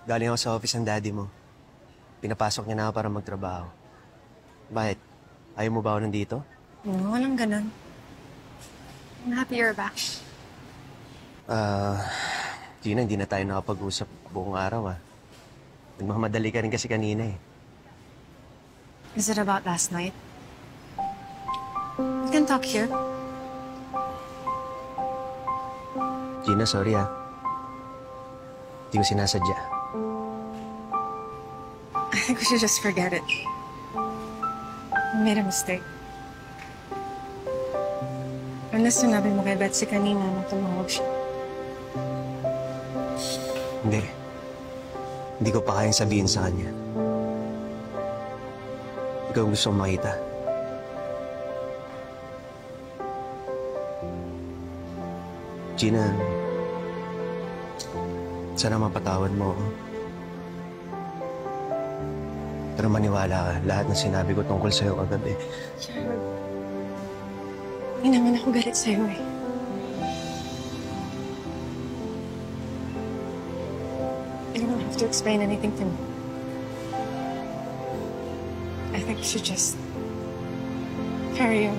Galing ako sa office ng daddy mo. Pinapasok niya na ako para magtrabaho. Bakit? Ayaw mo ba ako nandito? Oo, walang ganun. I'm happy you're back. Gina, hindi na tayo nakapag-usap buong araw Nagmamadali ka rin kasi kanina Is it about last night? We can talk here. Gina, sorry Hindi ko sinasadya. I think we should just forget it. We made a mistake. Unless sinabi mo kay Betsy kanina na tumawag siya. Hindi. Hindi ko pa kayang sabihin sa kanya. Ikaw gusto kong makita. Gina, sana mapatawad mo ako. Pero maniwala ka, lahat ng sinabi ko tungkol sa'yo kagabi. Gerald, hindi naman ako galit sa'yo You don't have to explain anything to me. I think you should just carry on.